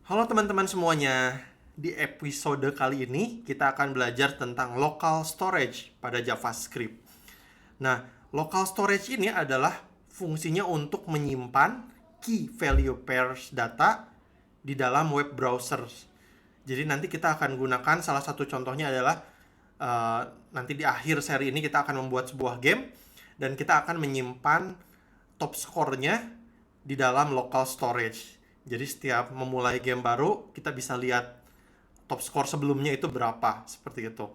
Halo teman-teman semuanya. Di episode kali ini kita akan belajar tentang local storage pada JavaScript. Nah, local storage ini adalah fungsinya untuk menyimpan key value pairs data di dalam web browser. Jadi nanti kita akan gunakan salah satu contohnya adalah nanti di akhir seri ini kita akan membuat sebuah game dan kita akan menyimpan top score-nya di dalam local storage. Jadi setiap memulai game baru, kita bisa lihat top score sebelumnya itu berapa, seperti itu.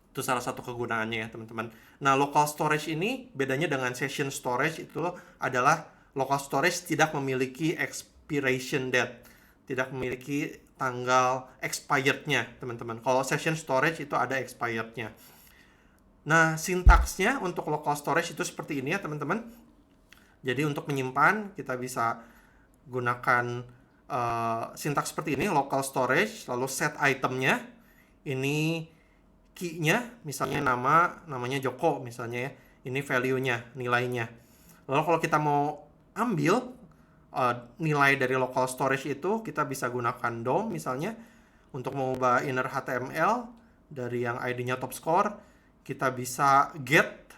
Itu salah satu kegunaannya ya, teman-teman. Nah, local storage ini bedanya dengan session storage itu adalah local storage tidak memiliki expiration date, tidak memiliki tanggal expired-nya, teman-teman. Kalau session storage itu ada expired-nya. Nah, sintaksnya untuk local storage itu seperti ini ya, teman-teman. Jadi untuk menyimpan, kita bisa gunakan sintaks seperti ini, local storage, lalu set itemnya, ini key-nya, misalnya namanya Joko misalnya ya, ini value-nya, nilainya. Lalu kalau kita mau ambil nilai dari local storage itu, kita bisa gunakan DOM misalnya, untuk mengubah inner HTML dari yang ID-nya top score, kita bisa get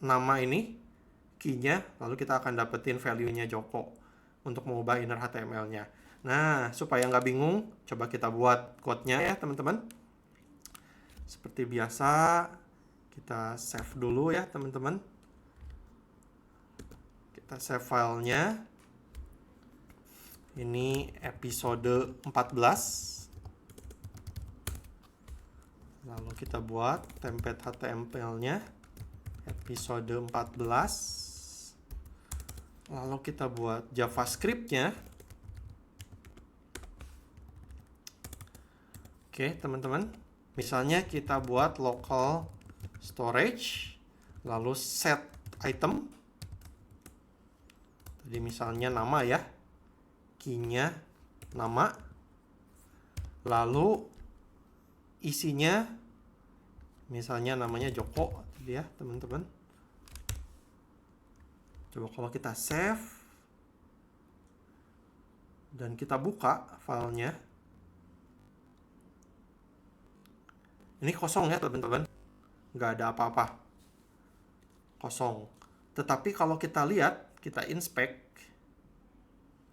nama ini, key-nya, lalu kita akan dapetin value-nya Joko untuk mengubah inner HTML-nya. Nah, supaya nggak bingung, coba kita buat code-nya ya, teman-teman. Seperti biasa, kita save dulu ya, teman-teman. Kita save filenya. Ini episode 14. Lalu kita buat template HTML-nya, episode 14. Lalu kita buat JavaScript-nya. Oke, teman-teman. Misalnya kita buat local storage, lalu set item. Jadi misalnya nama ya, key-nya nama. Lalu isinya, misalnya namanya Joko, ya teman-teman. Coba kalau kita save dan kita buka filenya, ini kosong ya teman-teman, nggak ada apa-apa, kosong. Tetapi kalau kita lihat, kita inspect,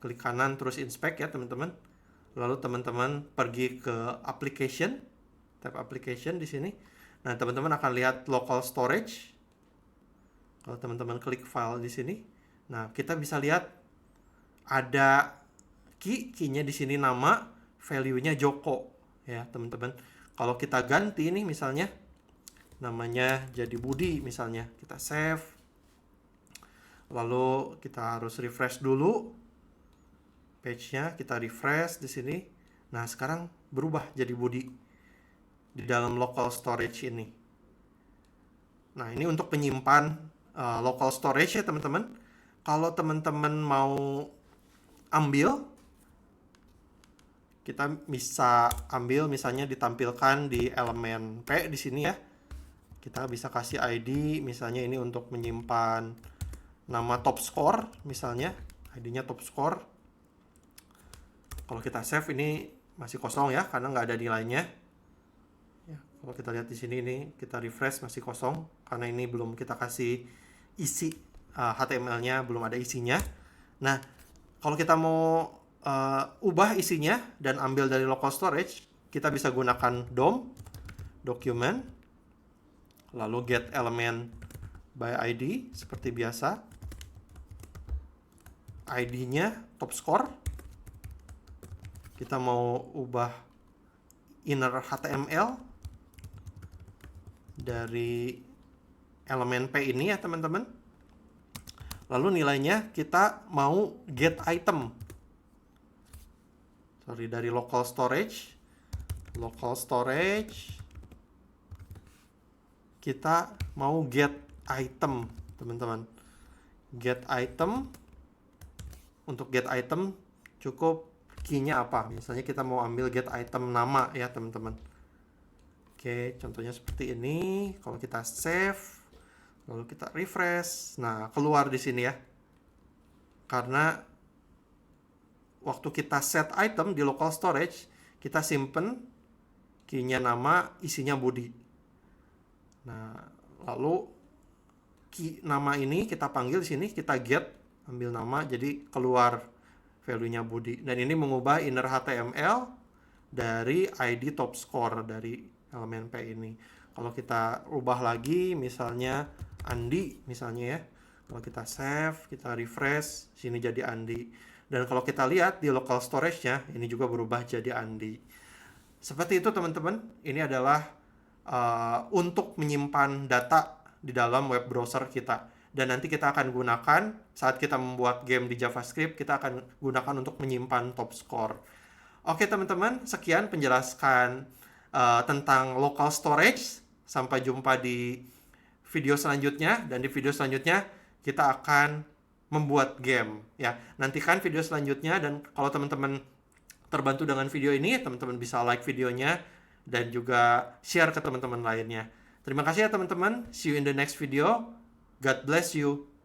klik kanan terus inspect ya teman-teman. Lalu teman-teman pergi ke application, tab application di sini. Nah, teman-teman akan lihat local storage. Kalau teman-teman klik file di sini, nah kita bisa lihat ada key-nya di sini nama, value-nya Joko ya teman-teman. Kalau kita ganti nih misalnya namanya jadi Budi misalnya, kita save, lalu kita harus refresh dulu page-nya, kita refresh di sini. Nah sekarang berubah jadi Budi di dalam local storage ini. Nah ini untuk menyimpan local storage ya teman-teman. Kalau teman-teman mau ambil, kita bisa ambil misalnya ditampilkan di elemen P di sini ya. Kita bisa kasih ID, misalnya ini untuk menyimpan nama top score, misalnya ID-nya top score. Kalau kita save ini masih kosong ya, karena nggak ada nilainya. Ya, kalau kita lihat di sini ini kita refresh masih kosong, karena ini belum kita kasih isi HTML-nya, belum ada isinya. Nah, kalau kita mau ubah isinya dan ambil dari local storage, kita bisa gunakan DOM, document, lalu get element by ID, seperti biasa. ID-nya top score. Kita mau ubah inner HTML dari elemen P ini ya teman-teman. Lalu nilainya kita mau get item. Dari local storage. Kita mau get item, teman-teman. Get item. Untuk get item cukup key-nya apa? Misalnya kita mau ambil get item nama ya, teman-teman. Oke, contohnya seperti ini. Kalau kita save, lalu kita refresh, nah keluar di sini ya. Karena waktu kita set item di local storage, kita simpen key-nya nama, isinya Budi. Nah, lalu key nama ini kita panggil di sini, kita get, ambil nama, jadi keluar value-nya Budi. Dan ini mengubah inner HTML dari ID top score dari elemen P ini. Kalau kita ubah lagi, misalnya Andi, misalnya ya. Kalau kita save, kita refresh, sini jadi Andi. Dan kalau kita lihat di local storage-nya, ini juga berubah jadi Andi. Seperti itu teman-teman, ini adalah untuk menyimpan data di dalam web browser kita. Dan nanti kita akan gunakan saat kita membuat game di JavaScript, kita akan gunakan untuk menyimpan top score. Oke teman-teman, sekian penjelasan tentang local storage. Sampai jumpa di video selanjutnya, dan di video selanjutnya kita akan membuat game ya. Nantikan video selanjutnya, dan kalau teman-teman terbantu dengan video ini, teman-teman bisa like videonya dan juga share ke teman-teman lainnya. Terima kasih ya teman-teman. See you in the next video. God bless you.